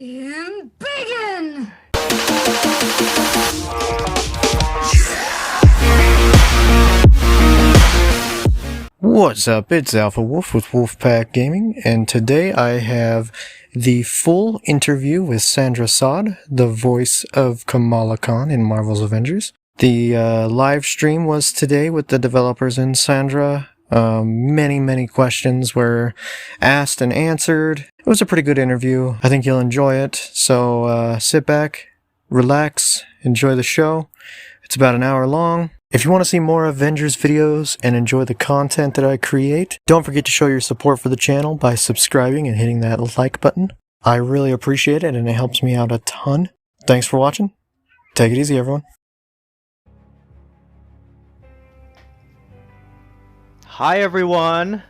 And begin! What's up, it's Alpha Wolf with Wolfpack Gaming, and today I have the full interview with Sandra Saad, the voice of Kamala Khan in Marvel's Avengers. The live stream was today with the developers and Sandra. Many questions were asked and answered. It was a pretty good interview. I think you'll enjoy it, so sit back, relax, enjoy the show. It's about an hour long. If you want to see more Avengers videos and enjoy the content that I create, don't forget to show your support for the channel by subscribing and hitting that like button. I really appreciate it and it helps me out a ton. Thanks for watching. Take it easy, everyone. Hi, everyone.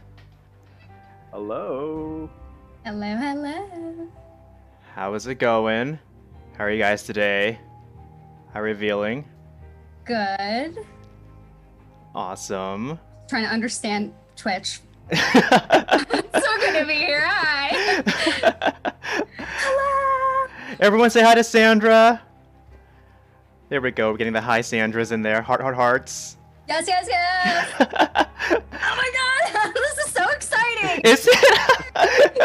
Hello. Hello. How is it going? How are you guys today? How are you feeling? Good. Awesome. Trying to understand Twitch. So good to be here. Hi. Hello. Everyone say hi to Sandra. There we go. We're getting the hi Sandras in there. Hearts. Yes. Oh my god. This is so exciting. Is it?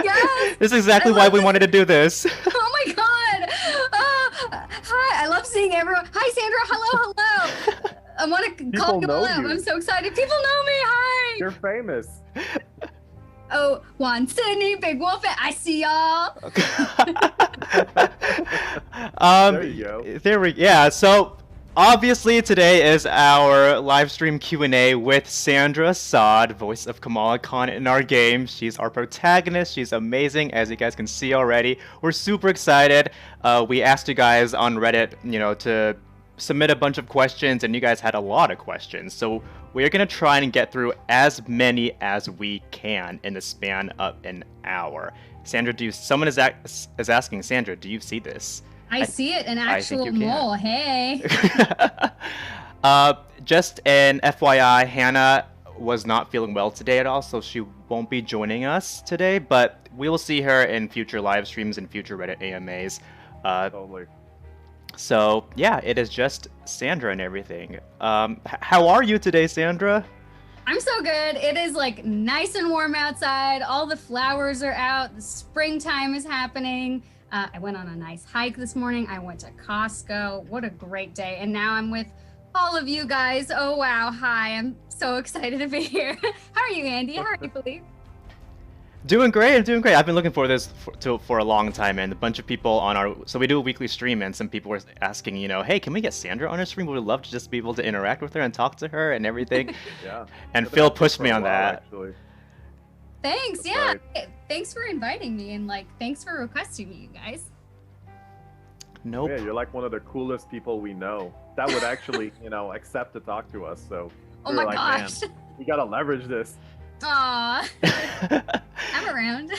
Yes. This is exactly why we wanted to do this. Oh my god. Hi. I love seeing everyone. Hi, Sandra. Hello. I want to call you know all out. you. I'm so excited. People know me. Hi. You're famous. Oh, Juan Sydney, Big Wolf, I see y'all. There you go. Yeah, so obviously today is our live stream Q&A with Sandra Saad, voice of Kamala Khan in our game. She's our protagonist. She's amazing, as you guys can see already. We're super excited. We asked you guys on Reddit, to submit a bunch of questions, and you guys had a lot of questions. So we're going to try and get through as many as we can in the span of an hour. Sandra, someone is asking, Sandra, do you see this? I see it, an I think actual you can. mole. Hey. Just an FYI, Hannah was not feeling well today at all, so she won't be joining us today, but we will see her in future live streams and future Reddit AMAs. Totally. So yeah, it is just Sandra and everything. How are you today, Sandra? I'm so good. It is like nice and warm outside. All the flowers are out. The springtime is happening. I went on a nice hike this morning. I went to Costco. What a great day. And now I'm with all of you guys. Oh, wow. Hi. I'm so excited to be here. How are you, Andy? How are you, Philippe? Doing great. I've been looking for this for a long time, and a bunch of people on so we do a weekly stream, and some people were asking, hey, can we get Sandra on our stream? We would love to just be able to interact with her and talk to her and everything. Yeah. And I've been Phil asking pushed for me a on while, that. Actually. Thanks. That's Yeah. right. Hey, thanks for inviting me, and thanks for requesting me, you guys. Nope. Yeah, you're like one of the coolest people we know that would actually, accept to talk to us. So Oh we my were like, gosh. man, we gotta leverage this. Aw. I'm around.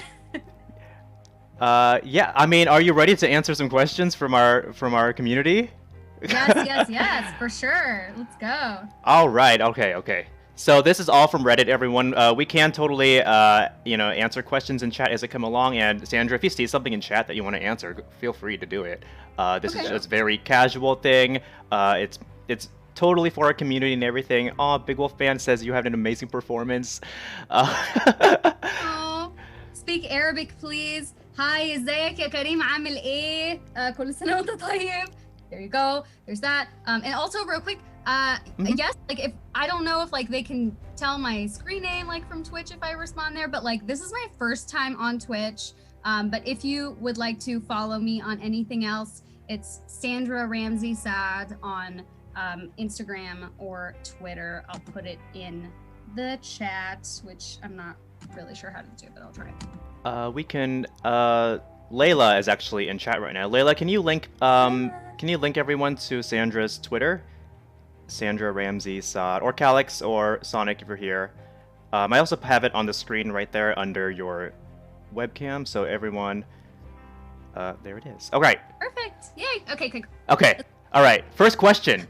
Yeah. I mean, are you ready to answer some questions from our community? Yes, for sure. Let's go. All right. Okay. So this is all from Reddit, everyone. We can totally, answer questions in chat as they come along. And Sandra, if you see something in chat that you want to answer, feel free to do it. This is just a very casual thing. It's totally for our community and everything. Oh, Big Wolf fan says you had an amazing performance. Oh, speak Arabic, please. Hi, ازيك يا كريم عامل ايه؟ كل سنة وانت طيب. There you go. There's that. And also, real quick, yes, if I don't know if they can tell my screen name from Twitch if I respond there, but this is my first time on Twitch. But if you would like to follow me on anything else, it's Sandra Ramsey Saad on Instagram or Twitter. I'll put it in the chat, which I'm not really sure how to do, but I'll try. We can. Layla is actually in chat right now. Layla, can you link everyone to Sandra's Twitter? Sandra Ramsey Saad, or Calix, or Sonic if you're here. I also have it on the screen right there under your webcam, so everyone. There it is. All right. Perfect. Yay. Okay. Okay. All right. First question.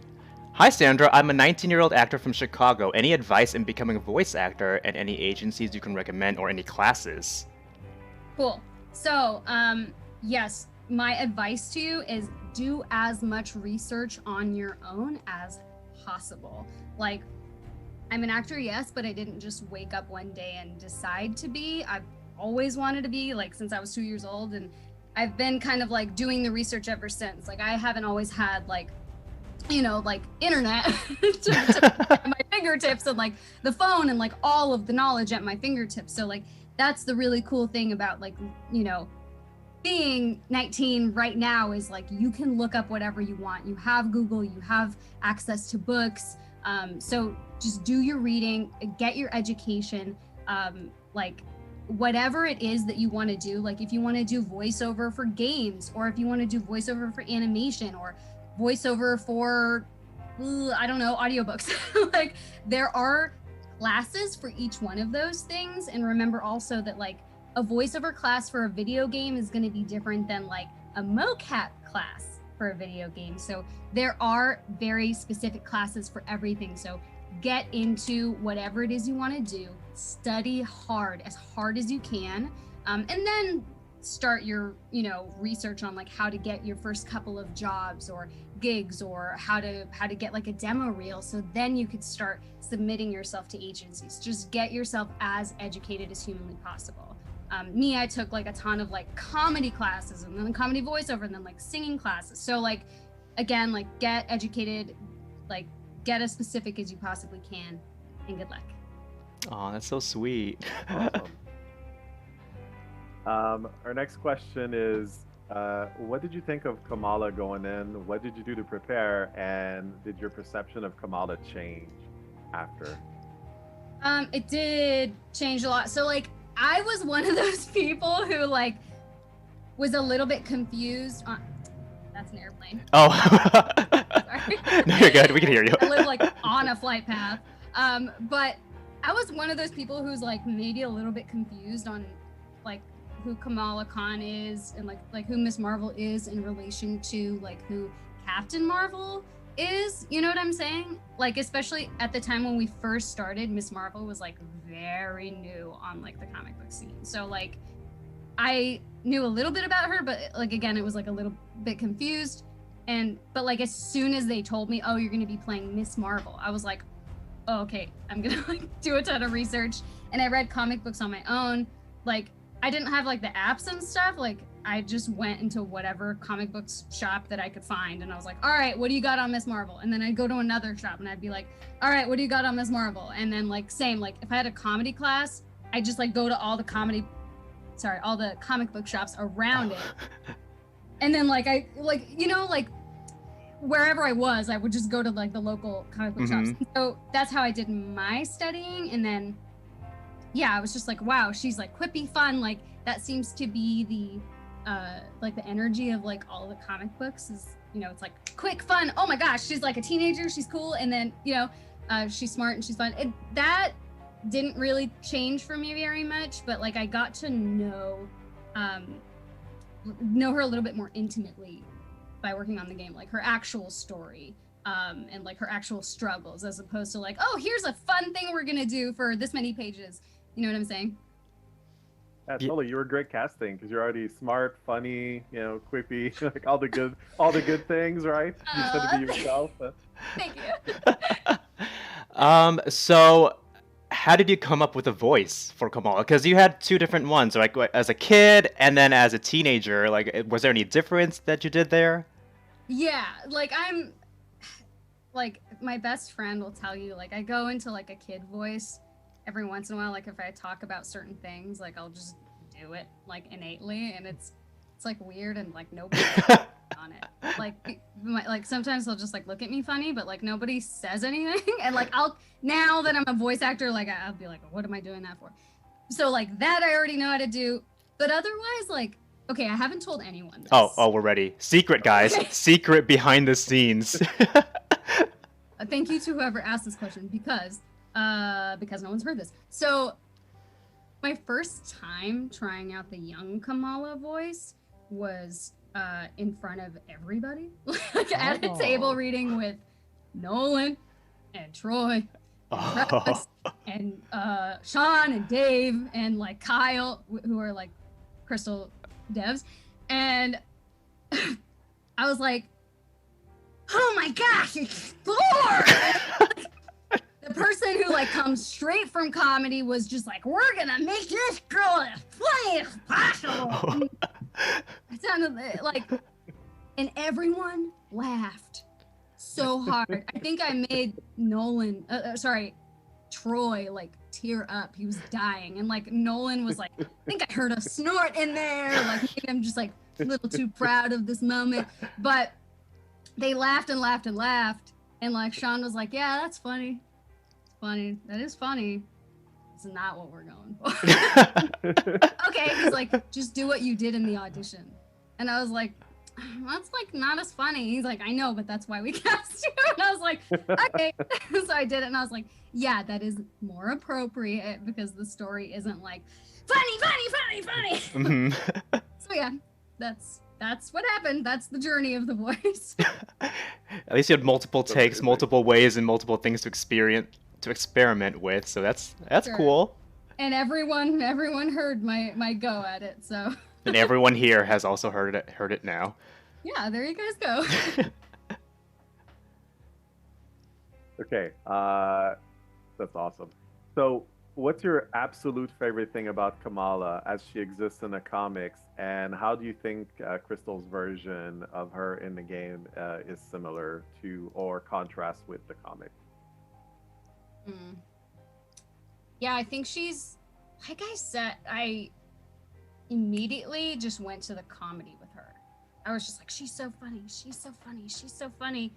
Hi, Sandra. I'm a 19-year-old actor from Chicago. Any advice in becoming a voice actor, and any agencies you can recommend, or any classes? Cool. So, yes, my advice to you is do as much research on your own as possible. Like, I'm an actor, yes, but I didn't just wake up one day and decide to be. I've always wanted to be, like, since I was 2 years old, and I've been kind of like doing the research ever since. Like, I haven't always had like, you know, like internet at my fingertips, and like the phone and like all of the knowledge at my fingertips. So like that's the really cool thing about, like, you know, being 19 right now is like you can look up whatever you want. You have Google, you have access to books. So just do your reading, get your education, like whatever it is that you want to do. Like if you want to do voiceover for games, or if you want to do voiceover for animation, or voiceover for, I don't know, audiobooks. Like there are classes for each one of those things. And remember also that like a voiceover class for a video game is going to be different than like a mocap class for a video game. So there are very specific classes for everything. So get into whatever it is you want to do, study hard as you can, and then start your, you know, research on like how to get your first couple of jobs or gigs, or how to get like a demo reel. So then you could start submitting yourself to agencies. Just get yourself as educated as humanly possible. I took like a ton of like comedy classes, and then comedy voiceover, and then like singing classes. So like, again, like get educated, like get as specific as you possibly can, and good luck. Oh, that's so sweet. Awesome. Our next question is, what did you think of Kamala going in? What did you do to prepare? And did your perception of Kamala change after? It did change a lot. So like, I was one of those people who like was a little bit confused on, that's an airplane. Oh. Sorry. No, you're good. We can hear you. I live like on a flight path. But I was one of those people who's like maybe a little bit confused on like who Kamala Khan is, and like who Miss Marvel is in relation to like who Captain Marvel is. You know what I'm saying? Like, especially at the time when we first started, Miss Marvel was like very new on like the comic book scene. So like I knew a little bit about her, but like again, it was like a little bit confused. But like as soon as they told me, oh, you're gonna be playing Miss Marvel, I was like, oh, okay, I'm gonna like do a ton of research. And I read comic books on my own. Like I didn't have like the apps and stuff. Like I just went into whatever comic books shop that I could find, and I was like, all right, what do you got on Miss Marvel? And then I'd go to another shop and I'd be like, all right, what do you got on Miss Marvel? And then like same, like if I had a comedy class, I just like go to all the comic book shops around it. And then like I like, you know, like wherever I was, I would just go to like the local comic book shops. So that's how I did my studying. And then yeah, I was just like, wow, she's like quippy, fun. Like that seems to be the like the energy of like all the comic books is, you know, it's like quick, fun. Oh my gosh, she's like a teenager, she's cool, and then, you know, she's smart and she's fun. That didn't really change for me very much, but like I got to know her a little bit more intimately by working on the game, like her actual story, and like her actual struggles, as opposed to like, oh, here's a fun thing we're gonna do for this many pages. You know what I'm saying? Yeah, totally. You were great casting because you're already smart, funny, you know, quippy, like all the good things, right? You said to be yourself. Thank you. So how did you come up with a voice for Kamala? Because you had two different ones, like as a kid and then as a teenager. Like, was there any difference that you did there? Yeah, like I'm, like my best friend will tell you, like I go into like a kid voice every once in a while. Like if I talk about certain things, like I'll just do it like innately, and it's like weird, and like nobody on it. Like sometimes they'll just like look at me funny, but like nobody says anything. And like now that I'm a voice actor, like I'll be like, what am I doing that for? So like that I already know how to do, but otherwise, like, okay, I haven't told anyone this. Oh, we're ready. Secret, guys. Okay. Secret behind the scenes. Thank you to whoever asked this question, because no one's heard this. So my first time trying out the young Kamala voice was in front of everybody, like at a table reading with Nolan and Troy and Travis and Sean and Dave and like Kyle, who are like Crystal devs. And I was like, oh my gosh, it's Thor! The person who like comes straight from comedy was just like, we're gonna make this girl as funny as possible. It sounded like, and everyone laughed so hard. I think I made Troy like tear up. He was dying, and like Nolan was like, I think I heard a snort in there. Like maybe I'm just like a little too proud of this moment, but they laughed and laughed and laughed, and like Sean was like, yeah, that's funny. It's funny. That is funny. It's not what we're going for. Okay, he's like, just do what you did in the audition, and I was like, that's like not as funny. He's like, I know, but that's why we cast you. And I was like, okay. So I did it, and I was like, yeah, that is more appropriate because the story isn't like funny. Mhm. So yeah, that's what happened. That's the journey of the voice. At least you had multiple takes, amazing. multiple ways, and multiple things to experiment with. So that's Sure. cool. And everyone heard my go at it. So And everyone here has also heard it now. yeah, there you guys go. Okay, that's awesome. So, what's your absolute favorite thing about Kamala as she exists in the comics, and how do you think Crystal's version of her in the game is similar to or contrasts with the comic? Mm. Yeah, I think she's, like I said, I immediately just went to the comedy with her. I was just like, she's so funny, she's so funny, she's so funny.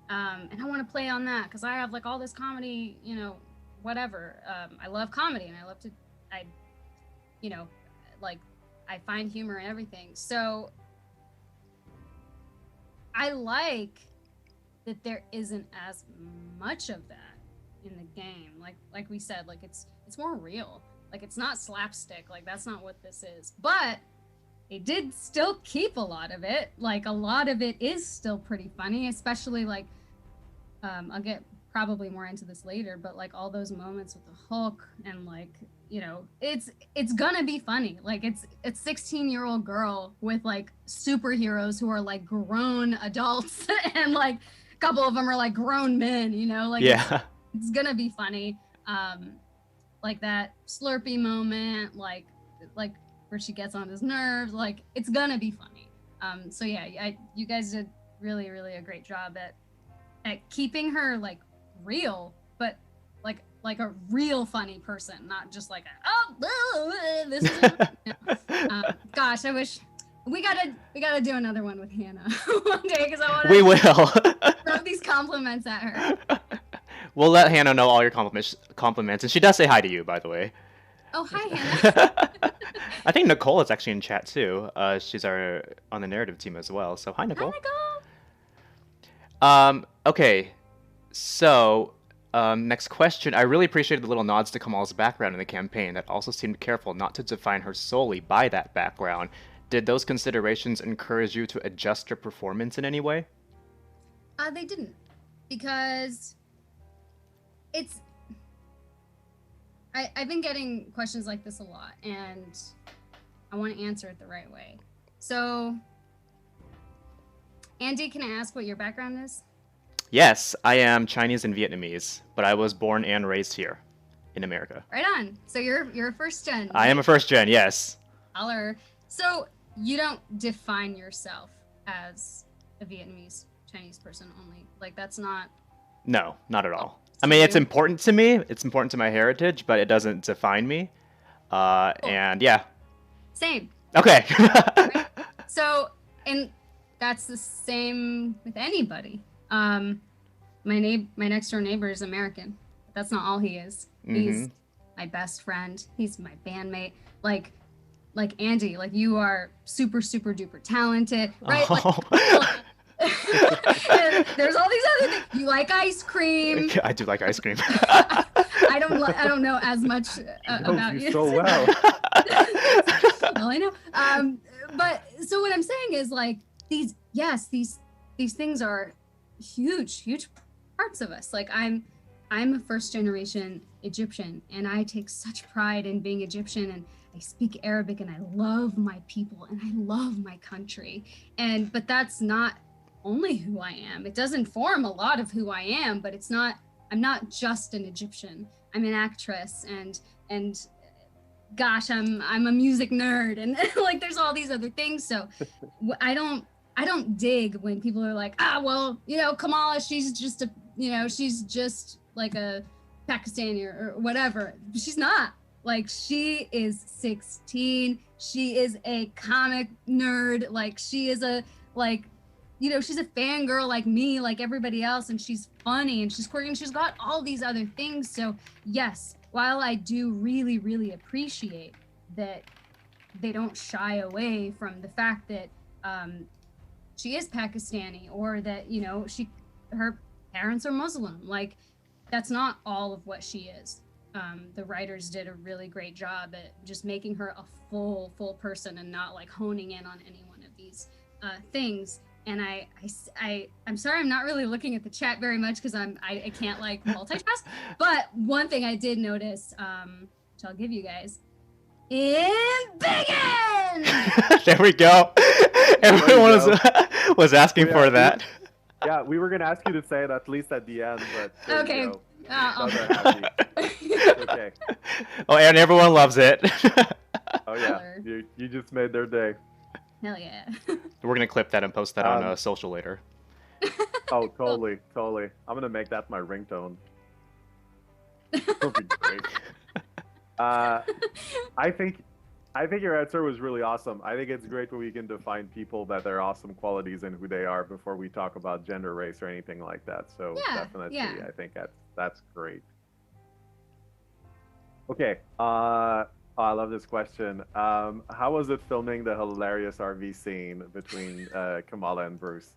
And I want to play on that because I have like all this comedy, you know, whatever. I love comedy and I love to, I find humor in everything. So I like that there isn't as much of that in the game. Like we said, like it's more real. Like it's not slapstick. Like that's not what this is. But they did still keep a lot of it. Like a lot of it is still pretty funny, especially like I'll get probably more into this later, but like all those moments with the Hulk and like, you know, it's gonna be funny. Like it's 16-year-old girl with like superheroes who are like grown adults and like a couple of them are like grown men, you know, like Yeah. it's gonna be funny. Like that Slurpee moment, like where she gets on his nerves, like it's gonna be funny. So yeah, you guys did really a great job at keeping her like real, but like a real funny person, not just like this is gosh, I wish we gotta do another one with Hannah one day because I want to We will. throw these compliments at her. We'll let Hannah know all your compliments, and she does say hi to you, by the way. Oh, hi, Hannah. I think Nicole is actually in chat too. She's on the narrative team as well. So hi, Hi, Nicole. Nicole. Okay. So, next question. I really appreciated the little nods to Kamal's background in the campaign. That also seemed careful not to define her solely by that background. Did those considerations encourage you to adjust your performance in any way? They didn't, because I've been getting questions like this a lot, and I want to answer it the right way. So, Andy, can I ask what your background is? Yes, I am Chinese and Vietnamese, but I was born and raised here in America. Right on. So you're a first gen. I am a first gen, yes. Holler. So you don't define yourself as a Vietnamese Chinese person only. Like that's not. No, not at all. So I mean, it's you- important to me. It's important to my heritage, but it doesn't define me. And yeah. Same. Okay. So, and that's the same with anybody. My next door neighbor is American. But that's not all he is. He's my best friend. He's my bandmate. Like Andy, like you are super duper talented, right? Oh. And there's all these other things. You like ice cream. I do like ice cream. I don't know as much about you. so well. Well, I know. But so what I'm saying is like these things are huge parts of us. Like I'm a first generation Egyptian, and I take such pride in being Egyptian, and I speak Arabic, and I love my people and I love my country. But that's not only who I am. It does inform a lot of who I am, but it's not. I'm not just an Egyptian. I'm an actress, and gosh, I'm a music nerd, and like there's all these other things. So I don't dig when people are like, well, Kamala, she's just like a Pakistani or whatever. She's not. Like, she is 16. She is a comic nerd. Like, she is she's a fangirl like me, like everybody else, and she's funny and she's quirky and she's got all these other things. So yes, while I do really, really appreciate that they don't shy away from the fact that she is Pakistani, or that, her parents are Muslim. Like, that's not all of what she is. The writers did a really great job at just making her a full person and not like honing in on any one of these things. And I'm sorry, I'm not really looking at the chat very much because I can't like multitask. But one thing I did notice, which I'll give you guys, Embiggen! There we go. Everyone was asking for that. Yeah, we were gonna ask you to say it at least at the end, but okay. Okay. Oh, and everyone loves it. Oh yeah, you just made their day. Hell yeah. We're gonna clip that and post that on social later. Oh, totally. I'm gonna make that my ringtone. That'll be great. I think your answer was really awesome. I think it's great when we can define people that their awesome qualities and who they are before we talk about gender, race, or anything like that. So definitely, I think that's great. Okay. I love this question. How was it filming the hilarious RV scene between Kamala and Bruce?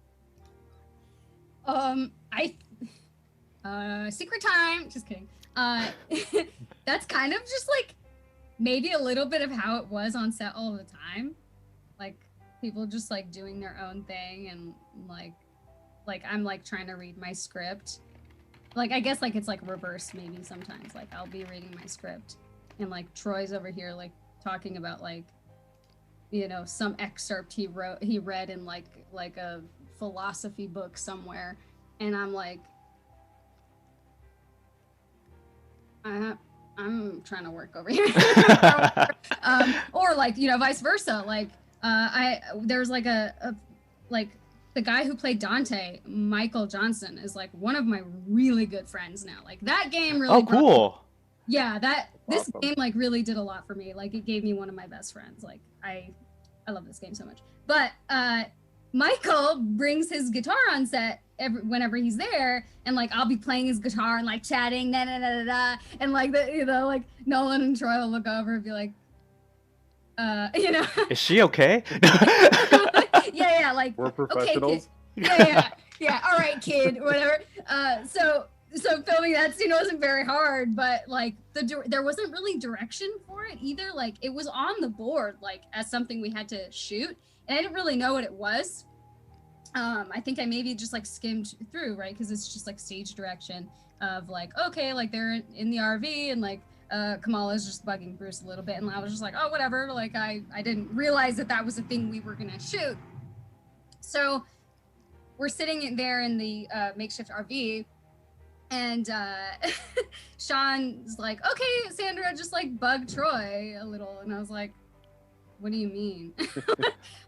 Secret time. Just kidding. That's kind of just like maybe a little bit of how it was on set all the time. Like, people just like doing their own thing, and like I'm like trying to read my script. Like, I guess like it's like reversed maybe sometimes. Like, I'll be reading my script and like Troy's over here like talking about like, some excerpt he read in like a philosophy book somewhere, and I'm like, I'm trying to work over here. Or like, vice versa. Like, there's like like the guy who played Dante, Michael Johnson, is like one of my really good friends now. Like, that game really. Oh, cool. Yeah, this Awesome. game like really did a lot for me. Like, it gave me one of my best friends. Like, I love this game so much. But Michael brings his guitar on set whenever he's there, and like I'll be playing his guitar and like chatting, and like like Nolan and Troy will look over and be like, Is she okay? yeah, like, We're professionals. Okay, yeah, all right, kid, whatever. So filming that scene wasn't very hard, but like there wasn't really direction for it either. Like, it was on the board like as something we had to shoot, and I didn't really know what it was. I think I maybe just like skimmed through, right? Because it's just like stage direction of like, okay, like they're in the RV, and like Kamala's just bugging Bruce a little bit, and I was just like, oh, whatever. Like, I didn't realize that was a thing we were gonna shoot. So we're sitting there in the makeshift RV, and Sean's like, okay, Sandra, just like bug Troy a little, and I was like, what do you mean?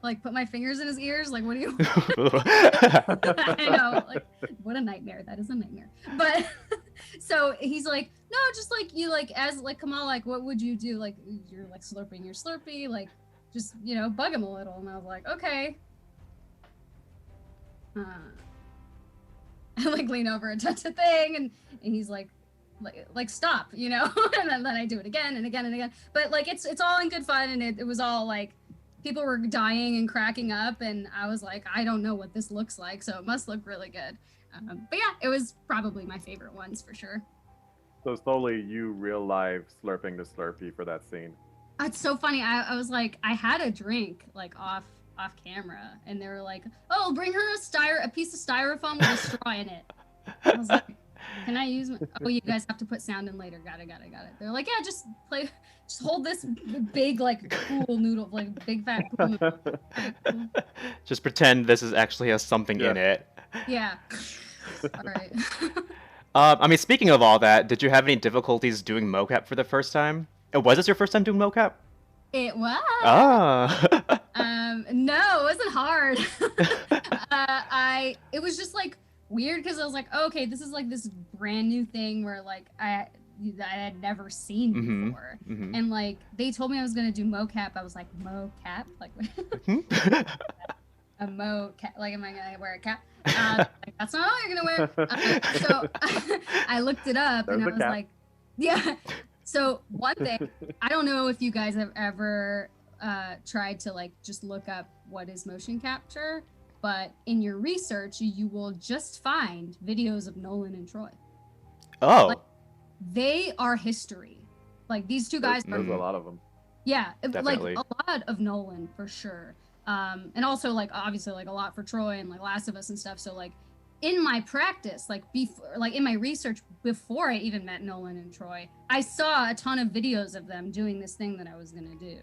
Like, put my fingers in his ears? Like, what do you I know, like, what a nightmare. That is a nightmare. But so he's like, no, just like you, like, as like Kamala, like, what would you do? Like, you're like slurping your Slurpee, like, just, bug him a little. And I was like, okay. I like lean over and touch a thing, and he's like stop, and then I do it again and again and again. But like, it's all in good fun, and it was all like, people were dying and cracking up, and I was like, I don't know what this looks like, so it must look really good. But yeah, it was probably my favorite ones for sure. So it's totally you real life slurping the Slurpee for that scene. It's so funny. I was like, I had a drink like off camera, and they were like, oh, bring her a piece of styrofoam with a straw in it. I was like, Can I use? Oh, you guys have to put sound in later. Got it. They're like, yeah, just hold this big like pool noodle, like big fat pool noodle. Cool. Just pretend this is actually has something in it. Yeah. All right. I mean, speaking of all that, did you have any difficulties doing mocap for the first time? Was this your first time doing mocap? It was. Ah. No, it wasn't hard. It was just like weird because I was like, oh, okay, this is like this brand new thing where like I had never seen before, and like they told me I was gonna do mocap. I was like, mocap, like a mocap, like am I gonna wear a cap? Like, that's not all you're gonna wear. So I looked it up and I was like, yeah. So one thing, I don't know if you guys have ever tried to like just look up what is motion capture, but in your research you will just find videos of Nolan and Troy. Oh. Like, they are history. Like these two guys. There's a lot of them. Yeah, definitely. Like a lot of Nolan for sure. And also like obviously like a lot for Troy and like Last of Us and stuff. So like in my practice, like before, like in my research before I even met Nolan and Troy, I saw a ton of videos of them doing this thing that I was gonna do.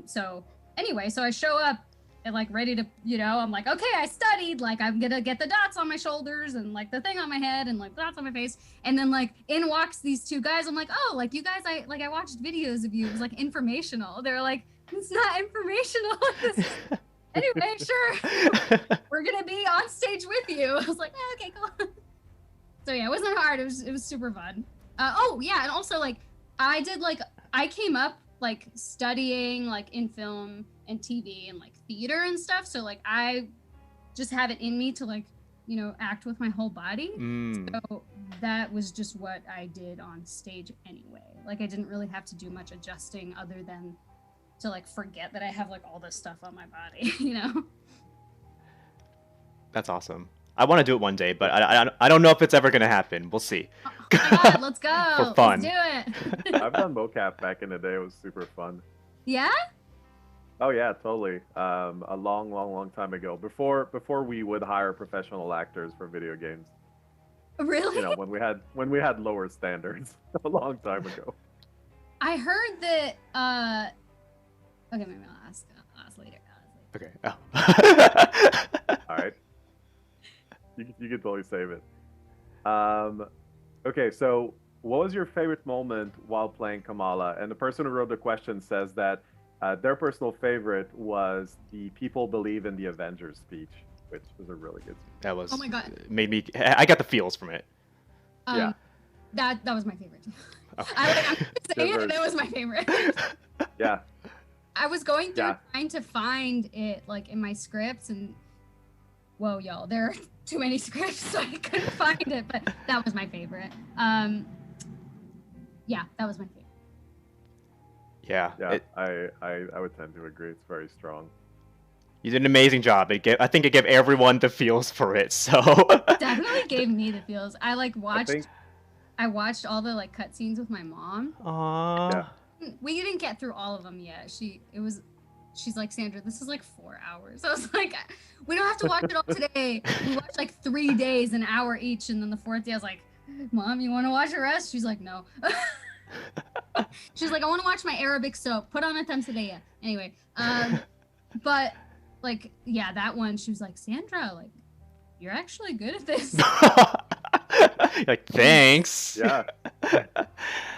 So anyway, so I show up and like ready to, you know, I'm like, okay, I studied, like I'm gonna get the dots on my shoulders and like the thing on my head and like dots on my face. And then like in walks these two guys. I'm like, oh, like you guys, I watched videos of you. It was like informational. They're like, it's not informational. Anyway, sure. We're gonna be on stage with you. I was like, oh, okay, cool. So yeah, it wasn't hard. It was super fun. Oh yeah, and also like I came up like studying like in film and TV and like theater and stuff. So like I just have it in me to like, you know, act with my whole body. So that was just what I did on stage anyway. Like I didn't really have to do much adjusting other than to like forget that I have like all this stuff on my body, you know? That's awesome. I want to do it one day, but I don't know if it's ever going to happen. We'll see. Oh my God, let's go. For fun. Let's do it. I've done mocap back in the day. It was super fun. Yeah? Oh yeah, totally. A long time ago, before we would hire professional actors for video games. Really? You know, when we had lower standards, a long time ago. I heard that. Okay, maybe I'll ask later. Okay. Oh. All right. You can totally save it. Okay, so what was your favorite moment while playing Kamala? And the person who wrote the question says that their personal favorite was the "People Believe in the Avengers" speech, which was a really good speech. That was. Oh my God. Made me. I got the feels from it. Yeah. That was my favorite. Oh. I'm saying it. That was my favorite. Yeah. I was going through trying to find it like in my scripts, and whoa, y'all, there are too many scripts, so I couldn't find it. But that was my favorite. Yeah, that was my favorite. Yeah. Yeah. I would tend to agree. It's very strong. You did an amazing job. I think it gave everyone the feels for it. So. Definitely gave me the feels. I like watched. I watched all the like cutscenes with my mom. Aww. Yeah. We didn't get through all of them yet. She's like, Sandra, this is like 4 hours. I was like, we don't have to watch it all today. We watched like 3 days, an hour each, and then the fourth day I was like, Mom, you want to watch the rest? She's like, no. She's like, I want to watch my Arabic soap. Put on a Tamsadea. Anyway, but like, yeah, that one. She was like, Sandra, like, you're actually good at this. Like, thanks. Yeah.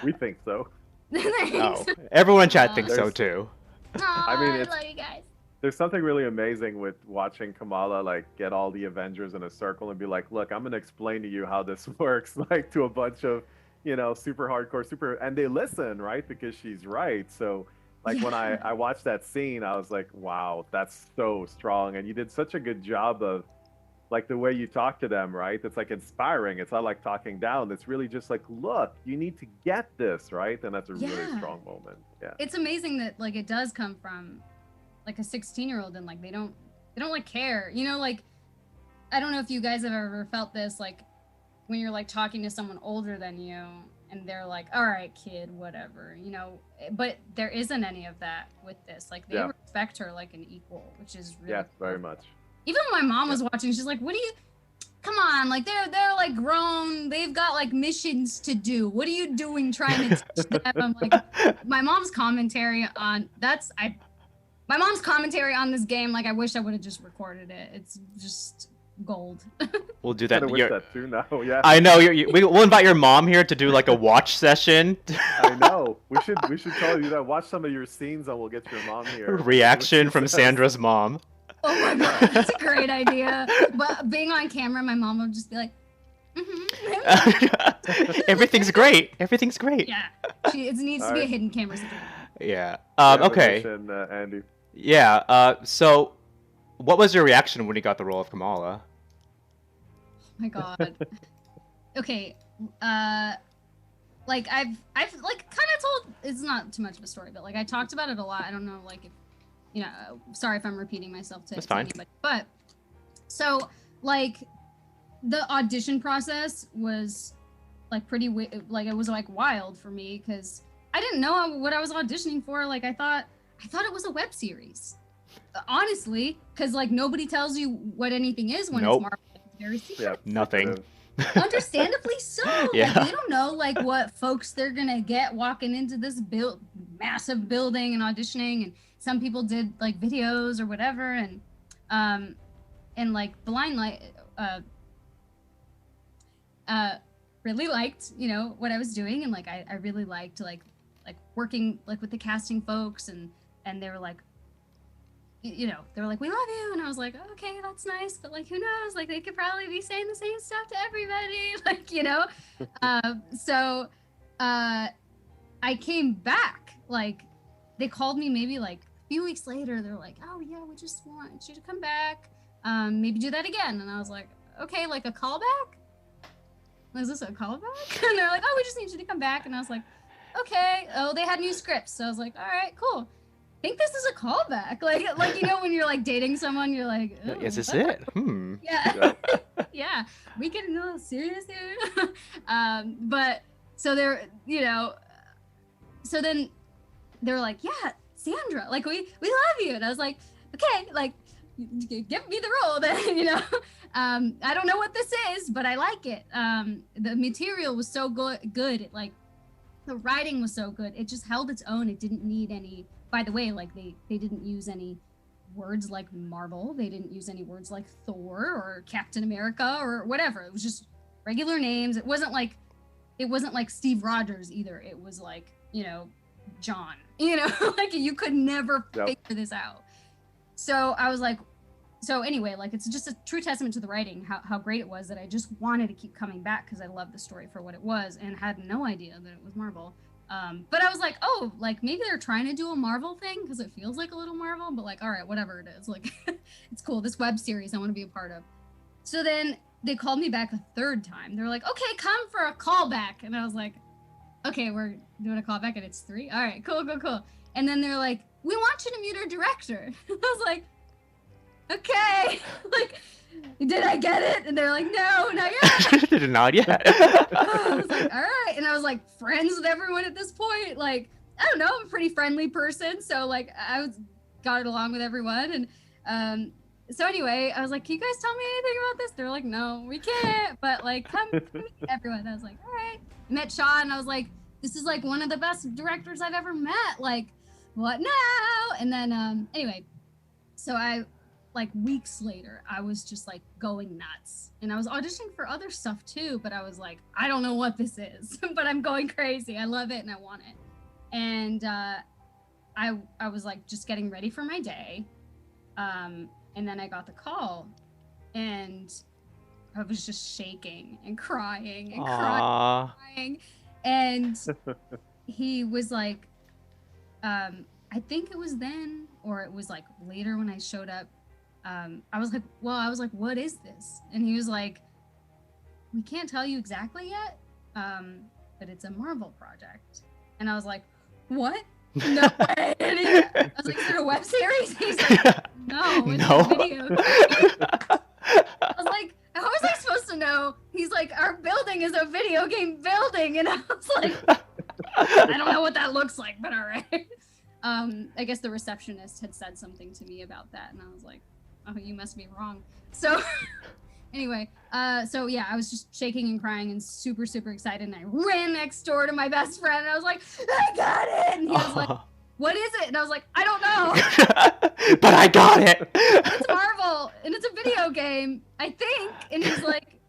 We think so. Oh, everyone in chat thinks so too. I mean, I love you guys. There's something really amazing with watching Kamala like get all the Avengers in a circle and be like, look, I'm gonna explain to you how this works, like to a bunch of, you know, super hardcore, and they listen, right? Because she's right. So like when I watched that scene, I was like, wow, that's so strong. And you did such a good job of like the way you talk to them, right? It's like inspiring. It's not like talking down. It's really just like, look, you need to get this, right? And that's a really strong moment. Yeah. It's amazing that like it does come from like a 16-year-old and like they don't like care. You know, like I don't know if you guys have ever felt this, like when you're like talking to someone older than you and they're like, all right, kid, whatever, you know, but there isn't any of that with this. Like they respect her like an equal, which is really very much. Even when my mom was watching, she's like, what do you, come on, like they're like grown. They've got like missions to do. What are you doing trying to teach them? I'm like, my mom's commentary on my mom's commentary on this game. Like, I wish I would have just recorded it. It's just gold. We'll do I that. wish that too now. Yeah. I know. We'll invite your mom here to do like a watch session. I know. We should totally do that. Watch some of your scenes, and we'll get your mom here. Reaction from Sandra's mom. Oh my god, that's a great idea. But being on camera, my mom would just be like, Everything's great. Everything's great. yeah. It needs to be a hidden camera situation. Yeah. You have a Okay. mission, Andy. Yeah. So, what was your reaction when you got the role of Kamala? Oh my god. Okay. Like I've like kind of told. It's not too much of a story, but like I talked about it a lot. I don't know, like if you know. Sorry if I'm repeating myself to fine. anybody, but so like the audition process was like pretty like it was like wild for me because I didn't know what I was auditioning for. Like I thought it was a web series. Honestly, because like nobody tells you what anything is when Nope. it's Marvel. It's very secret. Yeah. Nothing. Understandably so. Yeah. Like, they don't know like what folks they're gonna get walking into this massive building and auditioning. And some people did like videos or whatever, and like Blind Light really liked what I was doing, and like I really liked like working like with the casting folks, and they were like, they were like, we love you. And I was like, okay, that's nice. But like, who knows? Like, they could probably be saying the same stuff to everybody. Like, so I came back. Like, they called me maybe like a few weeks later. They're like, oh, yeah, we just want you to come back. Maybe do that again. And I was like, okay, like a callback? Is this a callback? And they're like, oh, we just need you to come back. And I was like, okay. Oh, they had new scripts. So I was like, all right, cool. I think this is a callback. Like when you're like dating someone, you're like, Is this it? Yeah. Yeah. We getting a little serious here. But so they're, so then they were like, yeah, Sandra, like we love you. And I was like, okay, like give me the role then, I don't know what this is, but I like it. The material was so good. Like the writing was so good. It just held its own. It didn't need any. By the way, like they didn't use any words like Marvel. They didn't use any words like Thor or Captain America or whatever. It was just regular names. It wasn't like Steve Rogers either. It was like, John, like you could never figure this out. So I was like, so anyway, like it's just a true testament to the writing, how great it was that I just wanted to keep coming back because I loved the story for what it was and had no idea that it was Marvel. But I was like, oh, like maybe they're trying to do a Marvel thing because it feels like a little Marvel, but like, all right, whatever it is. Like, it's cool. This web series I want to be a part of. So then they called me back a third time. They're like, okay, come for a callback. And I was like, okay, we're doing a callback and it's 3. All right, cool. And then they're like, we want you to meet our director. I was like, okay, like, did I get it? And they're like, no, not yet. Not yet. I was like, all right. And I was like friends with everyone at this point. Like, I don't know, I'm a pretty friendly person. So like got it along with everyone. And so anyway, I was like, can you guys tell me anything about this? They're like, no, we can't. But like, come meet everyone. I was like, all right. I met Sean and I was like, this is like one of the best directors I've ever met. Like, what now? And then anyway, so like weeks later, I was just like going nuts, and I was auditioning for other stuff too, but I was like, I don't know what this is, but I'm going crazy. I love it and I want it. And I was like just getting ready for my day, and then I got the call, and I was just shaking and crying and crying, and he was like, I think it was then, or it was like later when I showed up. I was like, what is this? And he was like, we can't tell you exactly yet, but it's a Marvel project. And I was like, what? No way. I was like, is it a web series? He's like, no, it's a video. I was like, how was I supposed to know? He's like, our building is a video game building. And I was like, I don't know what that looks like, but all right. I guess the receptionist had said something to me about that. And I was like, oh, you must be wrong. So Anyway, so yeah, I was just shaking and crying and super, super excited. And I ran next door to my best friend and I was like, I got it. And he was like, what is it? And I was like, I don't know. But I got it. It's Marvel and it's a video game, I think. And he's like,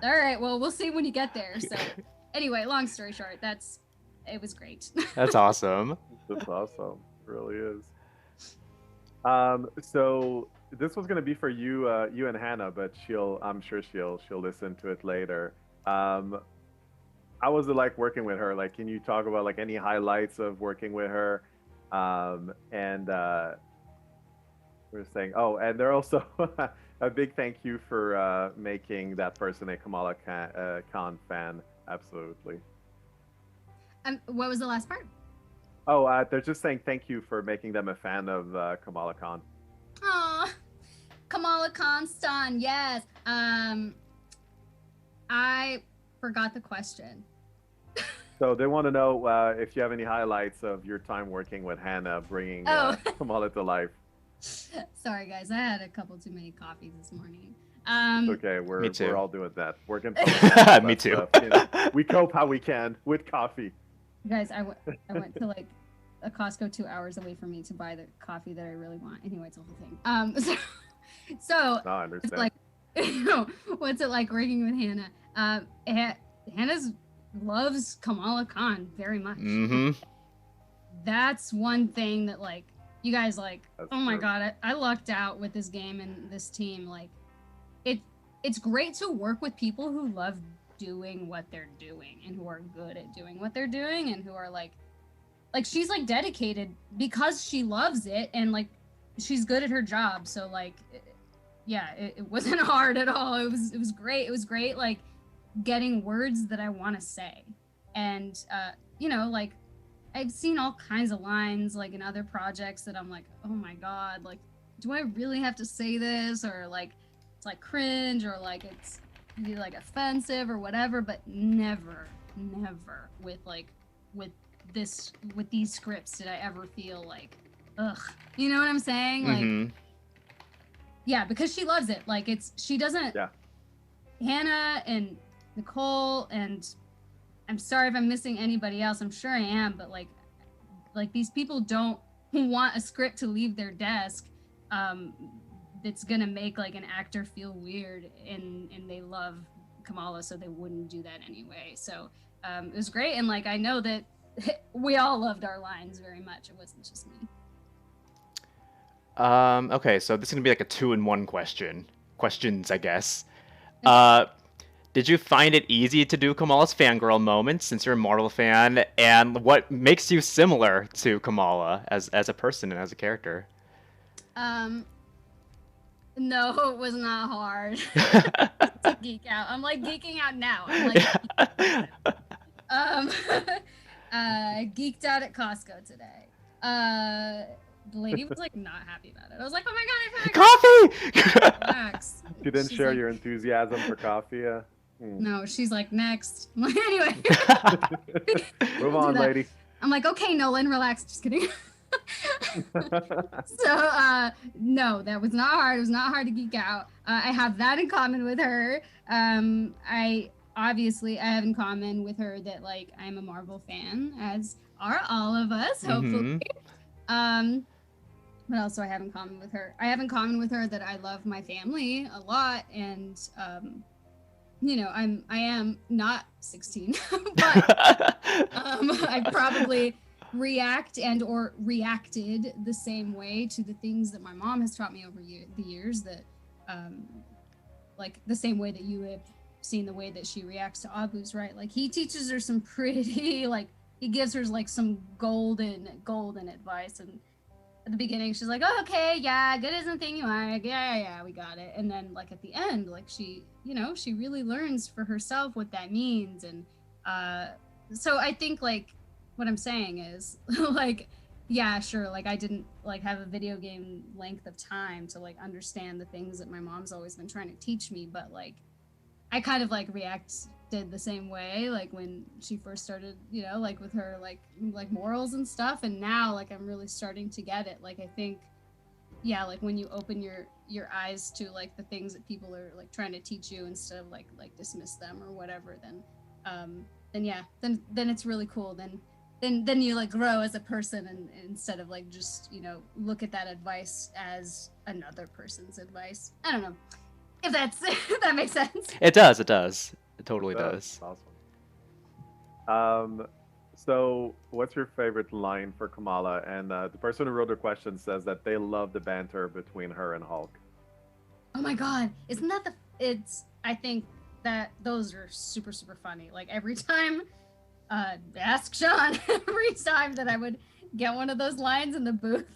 all right, well, we'll see when you get there. So anyway, long story short, it was great. That's awesome. That's awesome. It really is. So this was gonna be for you, you and Hannah, but I'm sure she'll listen to it later. How was it like working with her? Like, can you talk about like any highlights of working with her? And we're saying, oh, and they're also a big thank you for making that person a Kamala Khan fan. Absolutely. What was the last part? Oh, they're just saying thank you for making them a fan of Kamala Khan. Aw, Kamala Khan-stan, yes. I forgot the question. So they want to know if you have any highlights of your time working with Hannah, bringing Kamala to life. Sorry, guys. I had a couple too many coffees this morning. Okay, we're all doing that. Working. Me too. Stuff, you know, we cope how we can with coffee. Guys, I went to like a Costco 2 hours away from me to buy the coffee that I really want. Anyway, it's a whole thing. So No, I understand. like, you know, what's it like working with Hannah? Hannah's loves Kamala Khan very much. Mm-hmm. That's one thing that like you guys like. That's oh my true. god, I lucked out with this game and this team. Like, it's great to work with people who love doing what they're doing and who are good at doing what they're doing and who are like she's like dedicated because she loves it and like she's good at her job. So like, yeah, it wasn't hard at all. It was great. It was great like getting words that I want to say. And you know, like I've seen all kinds of lines like in other projects that I'm like, oh my god, like do I really have to say this? Or like it's like cringe or like it's like offensive or whatever, but never with these scripts did I ever feel like ugh, you know what I'm saying? Like yeah, because she loves it. Like she doesn't. Yeah. Hannah and Nicole, and I'm sorry if I'm missing anybody else. I'm sure I am, but like these people don't want a script to leave their desk that's gonna make like an actor feel weird, and they love Kamala, so they wouldn't do that anyway. So it was great, and like I know that we all loved our lines very much. It wasn't just me. Okay, so this is gonna be like a 2-in-1 questions, I guess. Did you find it easy to do Kamala's fangirl moments since you're a Marvel fan? And what makes you similar to Kamala as a person and as a character? No, it was not hard to geek out. I'm like geeking out now. I'm like, geeked out at Costco today. The lady was like not happy about it. I was like, oh my god, I found Coffee! relax. You didn't She's share like, your enthusiasm for coffee. No, she's like next. I'm like, anyway. Move on, that. lady. I'm like, okay, Nolan, relax. Just kidding. So no, that was not hard. It was not hard to geek out. I have that in common with her. I have in common with her that like I'm a Marvel fan, as are all of us, hopefully. What else do I have in common with her? I have in common with her that I love my family a lot, and you know, I am not 16, but I probably react and or reacted the same way to the things that my mom has taught me over the years, that like the same way that you have seen the way that she reacts to Abu's, right? Like he teaches her some pretty like he gives her like some golden advice, and at the beginning she's like, oh, okay, yeah, good isn't thing you like, yeah, we got it. And then like at the end, like she, you know, she really learns for herself what that means. And so I think like what I'm saying is like, yeah, sure, like I didn't like have a video game length of time to like understand the things that my mom's always been trying to teach me, but like I kind of like reacted the same way like when she first started, you know, like with her like morals and stuff, and now like I'm really starting to get it. Like I think, yeah, like when you open your eyes to like the things that people are like trying to teach you instead of like dismiss them or whatever, then yeah, then it's really cool. Then you like grow as a person, and instead of like just look at that advice as another person's advice. I don't know if if that makes sense. It does. It does. It totally does. Awesome. So what's your favorite line for Kamala? And the person who wrote the question says that they love the banter between her and Hulk. Oh my god, isn't that I think that those are super funny. Like every time, ask Sean, every time that I would get one of those lines in the booth,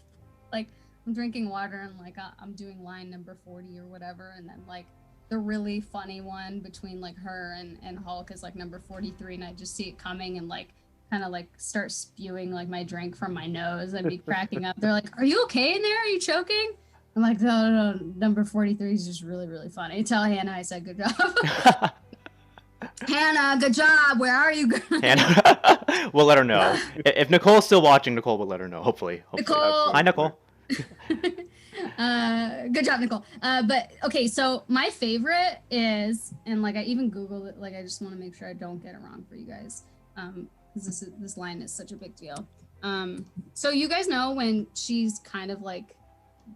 like I'm drinking water and like I'm doing line number 40 or whatever, and then like the really funny one between like her and Hulk is like number 43, and I just see it coming and like kind of like start spewing like my drink from my nose. I'd be cracking up. They're like, "Are you okay in there? Are you choking?" I'm like, no, number 43 is just really funny. Tell Hannah I said good job. Hannah, good job. Where are you? Hannah, we'll let her know. If Nicole's still watching, Nicole will let her know. Hopefully. Nicole. Hi, Nicole. Good job, Nicole. But okay, so my favorite is, and like I even Googled it, like I just want to make sure I don't get it wrong for you guys, because this line is such a big deal. So you guys know when she's kind of like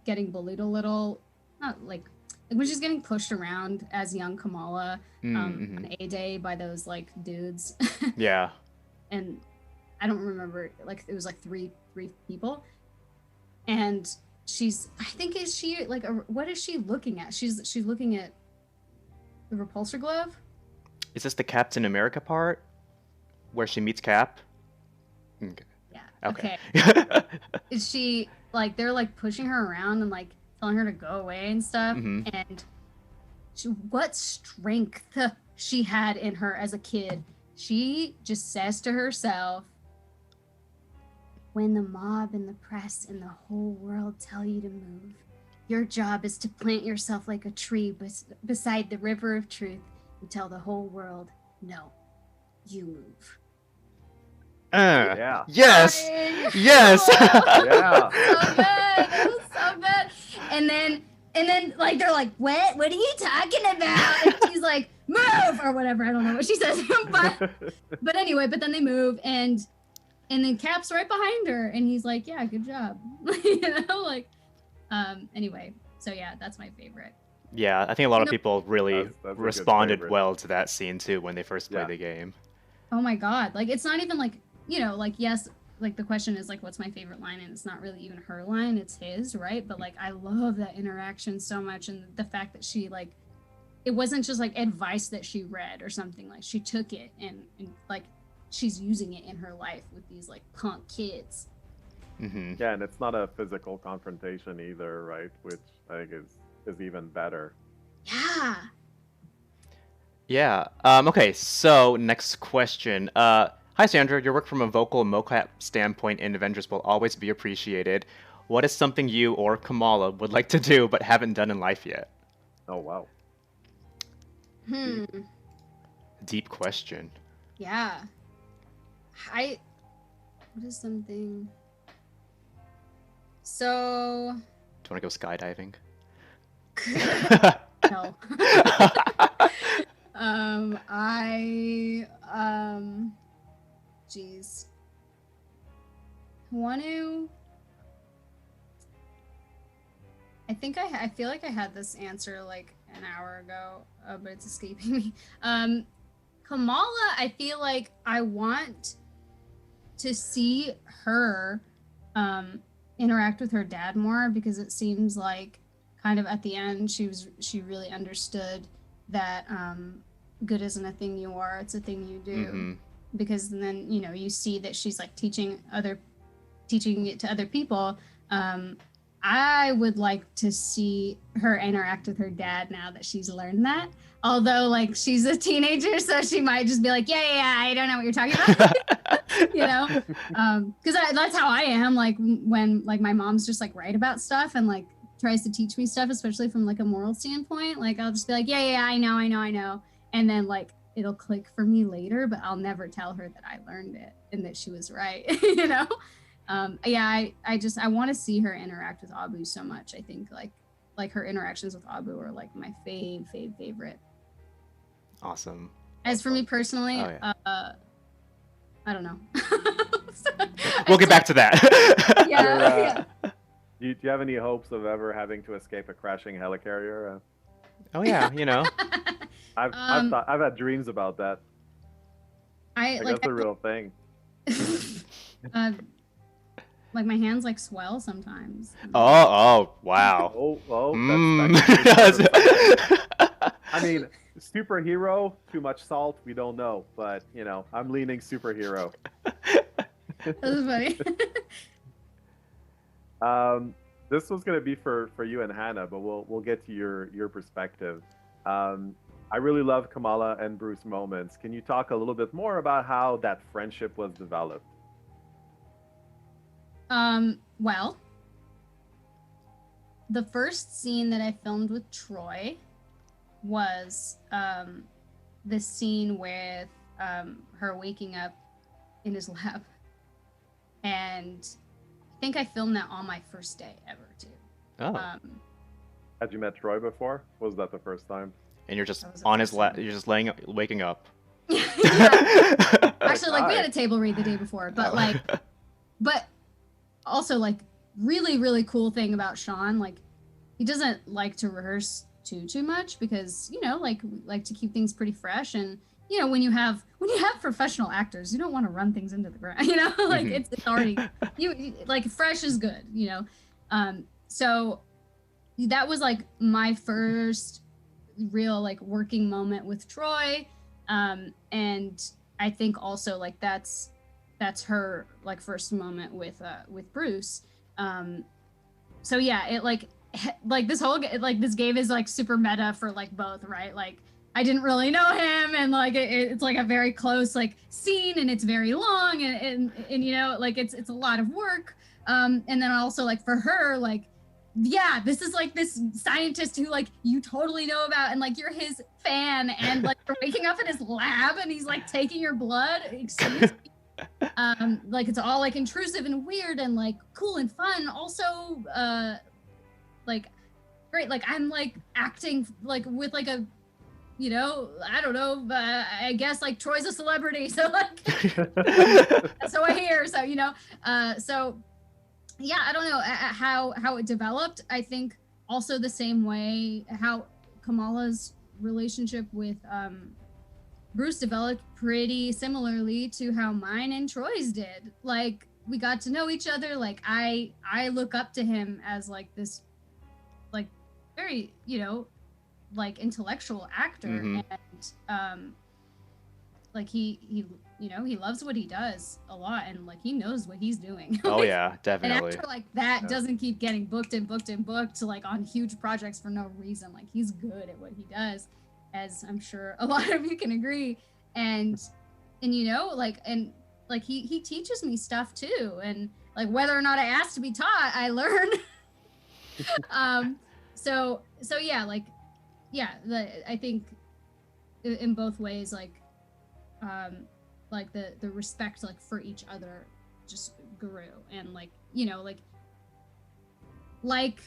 getting bullied a little, not like when she's getting pushed around as young Kamala on A-Day by those like dudes. Yeah. And I don't remember, like it was like three people, and I think is she like what is she looking at? She's looking at the repulsor glove. Is this the Captain America part where she meets Cap? Okay. Yeah. Okay. Is she like they're like pushing her around and like telling her to go away and stuff, and what strength she had in her as a kid. She just says to herself, when the mob and the press and the whole world tell you to move, your job is to plant yourself like a tree beside the river of truth and tell the whole world, no, you move. Yeah. Yes. Yes. Yeah. So good. That was so good. And then like they're like, what are you talking about? And she's like, move or whatever. I don't know what she says. but anyway, but then they move, and then Cap's right behind her, and he's like, yeah, good job. Anyway, so yeah, that's my favorite. Yeah, I think a lot of people really that's responded well to that scene too when they first played the game. Oh my god, like it's not even like, like yes, like the question is like what's my favorite line, and it's not really even her line, it's his, right? But like I love that interaction so much, and the fact that she like, it wasn't just like advice that she read or something, like she took it and like she's using it in her life with these like punk kids. Yeah, and it's not a physical confrontation either, right? Which I think is even better. Yeah. Yeah. Okay, so next question. Hi, Sandra. Your work from a vocal mocap standpoint in Avengers will always be appreciated. What is something you or Kamala would like to do but haven't done in life yet? Oh, wow. Deep question. Yeah. What is something? So... Do you want to go skydiving? No. Geez. I feel like I had this answer like an hour ago, but it's escaping me. Kamala, I feel like I want to see her interact with her dad more, because it seems like kind of at the end she really understood that good isn't a thing you are, it's a thing you do. Because then you see that she's like teaching it to other people. I would like to see her interact with her dad now that she's learned that. Although, like, she's a teenager, so she might just be like, yeah, I don't know what you're talking about. Because that's how I am. Like, when, like, my mom's just, like, right about stuff and, like, tries to teach me stuff, especially from, like, a moral standpoint. Like, I'll just be like, yeah, I know. And then, like, it'll click for me later, but I'll never tell her that I learned it and that she was right, I want to see her interact with Abu so much. I think like like her interactions with Abu are like my favorite. Awesome. As for me personally, Oh, yeah. I don't know. We'll get back to that. Yeah. Do you have any hopes of ever having to escape a crashing helicarrier? Oh yeah, you know. I've had dreams about that. I Like that's a real thing. like my hands like swell sometimes. Oh, wow. I mean, superhero, too much salt, we don't know, but you know, I'm leaning superhero. That was funny. This was gonna be for you and Hannah, but we'll get to your perspective. I really love Kamala and Bruce moments. Can you talk a little bit more about how that friendship was developed? Well, the first scene that I filmed with Troy was the scene with her waking up in his lab. And I think I filmed that on my first day ever too. Oh. Had you met Troy before? Was that the first time? And you're just on his lap. You're just waking up. Yeah. Actually, like we had a table read the day before, but like, but also like really cool thing about Sean, like he doesn't like to rehearse too much because you know like we like to keep things pretty fresh, and you know when you have professional actors, you don't want to run things into the ground, you know, like it's already you like fresh is good, you know. So that was like my first real like working moment with Troy, and I think also like that's her like first moment with Bruce. So yeah, it like this whole like this game is like super meta for like both, right? Like I didn't really know him, and like it's like a very close like scene, and it's very long, and you know like it's a lot of work. And then also like for her, like yeah, this is like this scientist who like you totally know about, and like you're his fan, and like you're waking up in his lab and he's like taking your blood. Excuse me. Like it's all like intrusive and weird and like cool and fun. Also, like great. Like I'm like acting like with like a, you know, I don't know. I guess like Troy's a celebrity, so like so I hear. So you know, so. Yeah, I don't know how it developed. I think also the same way how Kamala's relationship with Bruce developed pretty similarly to how mine and Troy's did. Like we got to know each other. Like I look up to him as like this like very, you know, like intellectual actor, and like he you know he loves what he does a lot, and like he knows what he's doing. Oh yeah, definitely. And after like that doesn't keep getting booked like on huge projects for no reason. Like he's good at what he does, as I'm sure a lot of you can agree. And you know like and like he teaches me stuff too, and like whether or not I ask to be taught, I learn. So yeah, like yeah, I think in both ways like the respect like for each other just grew, and like you know like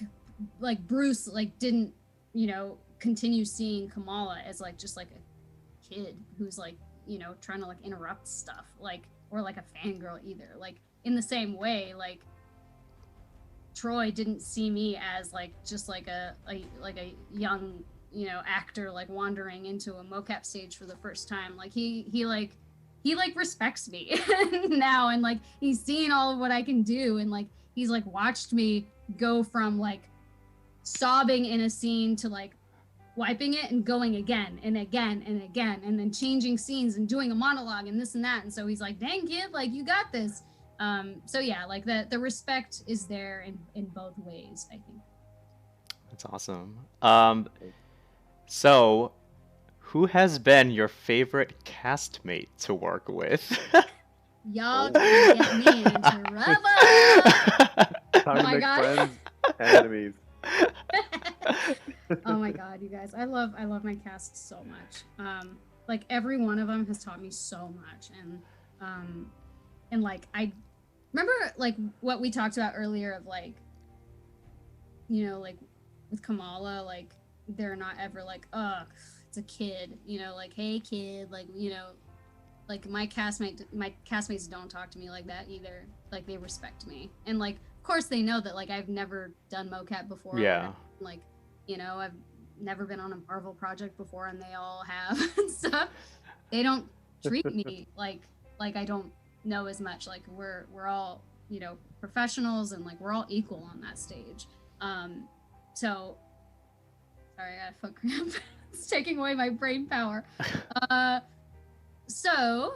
Bruce like didn't, you know, continue seeing Kamala as like just like a kid who's like, you know, trying to like interrupt stuff, like or like a fangirl either. Like in the same way, like Troy didn't see me as like just like a young, you know, actor like wandering into a mocap stage for the first time. Like he respects me now, and like he's seen all of what I can do, and like he's like watched me go from like sobbing in a scene to like wiping it and going again and again and again, and then changing scenes and doing a monologue and this and that. And so he's like, dang kid, like you got this. So yeah, like the respect is there in both ways, I think. That's awesome. So who has been your favorite castmate to work with? Y'all gonna get me in trouble. Time to make friends and enemies. Oh my god, you guys, I love my cast so much. Like every one of them has taught me so much, and like I remember like what we talked about earlier of like, you know, like with Kamala, like they're not ever like, ugh, it's a kid, you know, like, hey kid, like, you know, like my castmates don't talk to me like that either. Like they respect me, and like of course they know that like I've never done mocap before. Yeah. Like, you know, I've never been on a Marvel project before, and they all have and stuff. They don't treat me like I don't know as much. Like we're all, you know, professionals, and like we're all equal on that stage. So sorry, I got a foot cramp. It's taking away my brain power. So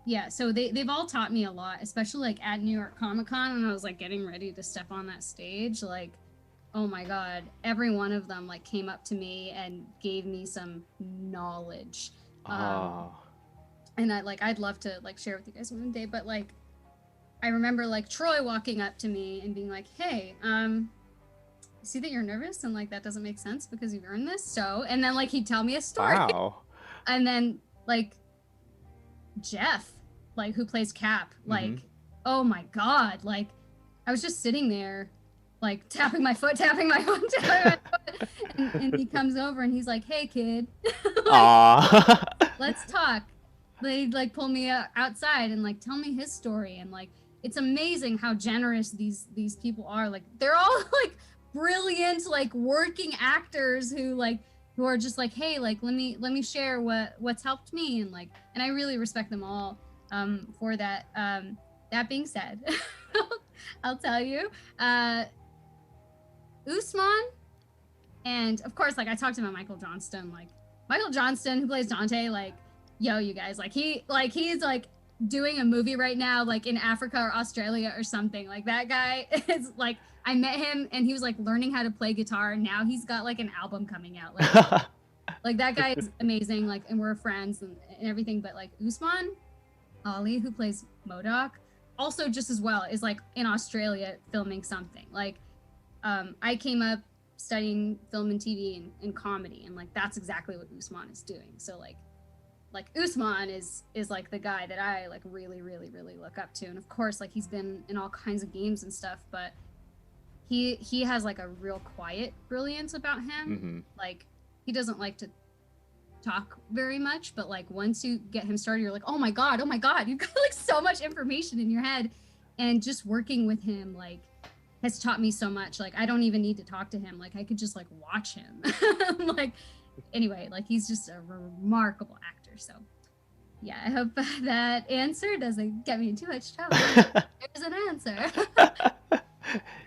yeah, so they've all taught me a lot, especially like at New York Comic Con when I was like getting ready to step on that stage. Like, oh my god, every one of them like came up to me and gave me some knowledge. And I'd love to like share with you guys one day, but like I remember like Troy walking up to me and being like, hey, see that you're nervous and like that doesn't make sense because you've earned this. So, and then like he'd tell me a story. Wow. And then like Jeff, like who plays Cap, like, oh my god, like I was just sitting there like tapping my foot, tapping my foot, and he comes over and he's like, hey kid, like, let's talk. They like pull me outside and like tell me his story, and like it's amazing how generous these people are. Like they're all like brilliant like working actors who are just like, hey, like let me share what's helped me, and like, and I really respect them all for that. That being said, I'll tell you, Usman, and of course, like I talked about Michael Johnston, who plays Dante, like, yo, you guys, like he's like doing a movie right now, like in Africa or Australia or something. Like that guy is like, I met him and he was like learning how to play guitar, and now he's got like an album coming out. Like, like that guy is amazing. Like, and we're friends and everything. But like Usman Ali, who plays MODOK, also just as well is like in Australia filming something. Like, I came up studying film and TV and comedy, and like that's exactly what Usman is doing. So like Usman is like the guy that I like really look up to. And of course, like he's been in all kinds of games and stuff, but he has like a real quiet brilliance about him. Like he doesn't like to talk very much, but like once you get him started, you're like, oh my god, you've got like so much information in your head. And just working with him like has taught me so much. Like I don't even need to talk to him. Like I could just like watch him. Like anyway, like he's just a remarkable actor. So yeah, I hope that answer doesn't get me in too much trouble. There's an answer.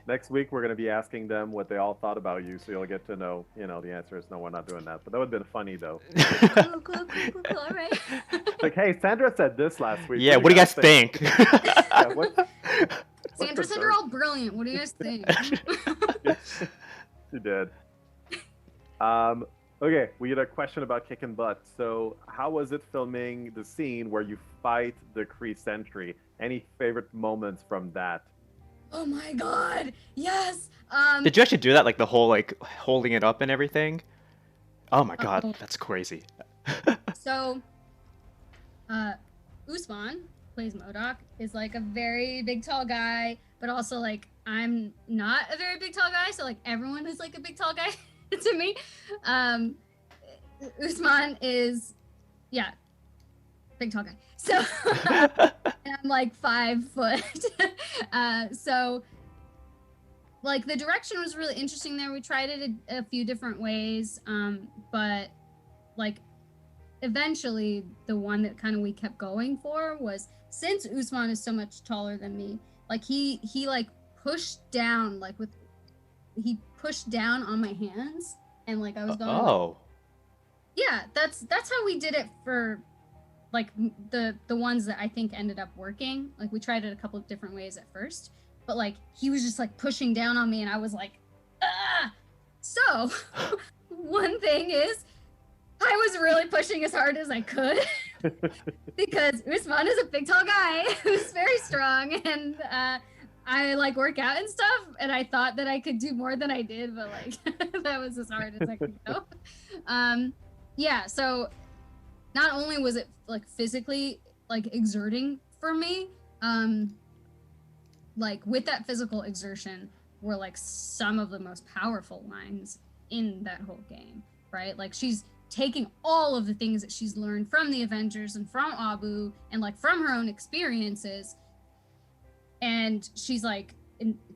Next week, we're going to be asking them what they all thought about you, so you'll get to know, you know, the answer is no, we're not doing that. But that would have been funny, though. Cool. All right. Like, hey, Sandra said this last week. Yeah, what do you guys think? Yeah, Sandra said you're all brilliant. What do you guys think? She did. Okay, we had a question about kicking butt. So, how was it filming the scene where you fight the Kree Sentry? Any favorite moments from that? Oh my god, yes. Did you actually do that, like the whole like holding it up and everything? Oh my god, that's crazy. So, Usman plays MODOK, is like a very big tall guy, but also like I'm not a very big tall guy, so like everyone is like a big tall guy to me. Usman is, yeah, big tall guy. So and I'm like 5 foot. So like the direction was really interesting there. We tried it a few different ways, but like eventually the one that kind of we kept going for was, since Usman is so much taller than me, like he like pushed down, like he pushed down on my hands, and like I was going oh yeah, that's how we did it for like the ones that I think ended up working. Like we tried it a couple of different ways at first, but like he was just like pushing down on me, and I was like, ah. So one thing is, I was really pushing as hard as I could because Usman is a big tall guy who's very strong, and I like work out and stuff, and I thought that I could do more than I did, but like that was as hard as I could go. Yeah, so not only was it like physically like exerting for me, like with that physical exertion, were like some of the most powerful lines in that whole game, right? Like she's taking all of the things that she's learned from the Avengers and from Abu and like from her own experiences, and she's like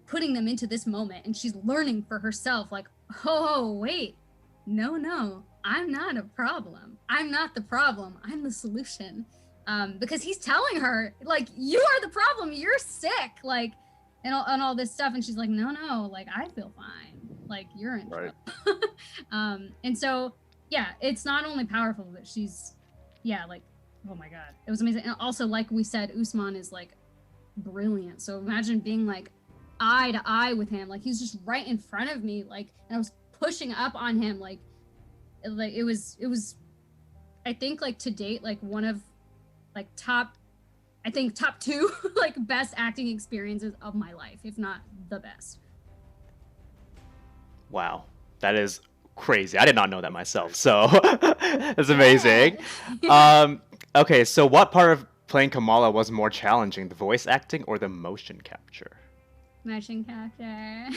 putting them into this moment, and she's learning for herself like, oh wait, no, I'm not a problem, I'm not the problem, I'm the solution. Because he's telling her like, you are the problem, you're sick, like, and all this stuff, and she's like, no, like I feel fine, like you're in trouble. And so yeah, it's not only powerful, but she's, yeah, like, oh my god, it was amazing. And also, like we said, Usman is like brilliant. So imagine being like eye to eye with him, like he's just right in front of me, like, and I was pushing up on him, like it was I think like to date like one of like top 2 like best acting experiences of my life, if not the best. Wow, that is crazy. I did not know that myself, so it's amazing. Yeah. Okay, so what part of playing Kamala was more challenging, the voice acting or the motion capture? Motion capture.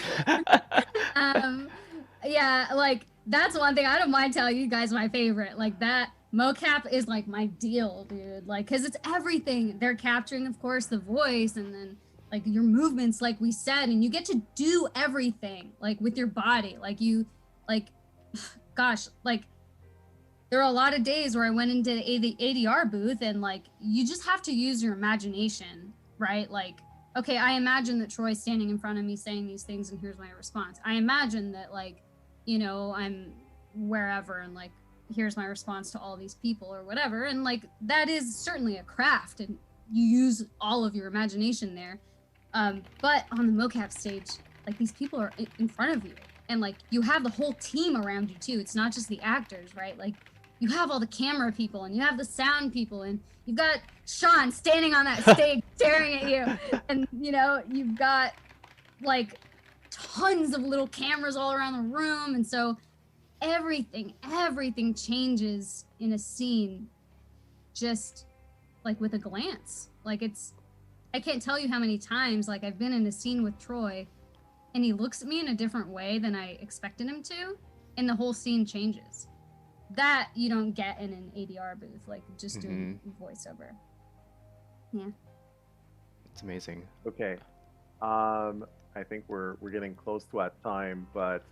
Yeah, like that's one thing I don't mind telling you guys my favorite. Like that mocap is like my deal, dude. Like, cause it's everything. They're capturing, of course, the voice and then like your movements, like we said, and you get to do everything like with your body. Like you, like, gosh, like there are a lot of days where I went into the ADR booth and like you just have to use your imagination, right? Like, okay, I imagine that Troy's standing in front of me saying these things and here's my response. I imagine that like, you know, I'm wherever and like here's my response to all these people or whatever, and like that is certainly a craft and you use all of your imagination there, but on the mocap stage, like these people are in front of you and like you have the whole team around you too. It's not just the actors, right? Like you have all the camera people and you have the sound people and you've got Sean standing on that stage staring at you, and you know you've got like tons of little cameras all around the room, and so everything changes in a scene just like with a glance. Like it's, I can't tell you how many times like I've been in a scene with Troy and he looks at me in a different way than I expected him to, and the whole scene changes. That you don't get in an ADR booth, like just doing voiceover. Yeah, It's amazing. Okay. I think we're getting close to that time, but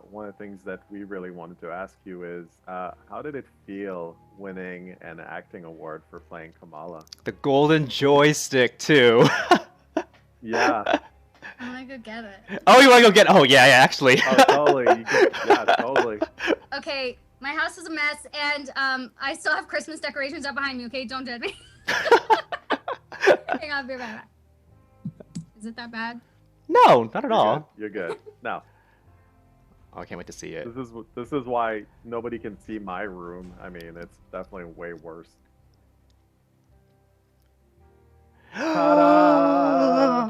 one of the things that we really wanted to ask you is how did it feel winning an acting award for playing Kamala? The golden joystick too. Yeah. I want to go get it. Oh, you want to go get? Oh yeah, actually. Oh, totally. Yeah, totally. Okay, my house is a mess, and I still have Christmas decorations up behind me. Okay, don't judge me. Hang on, I'll be right back. Is it that bad? No, not at all. You're good. Now, Oh, I can't wait to see it. this is why nobody can see my room. I mean, it's definitely way worse. Ta-da!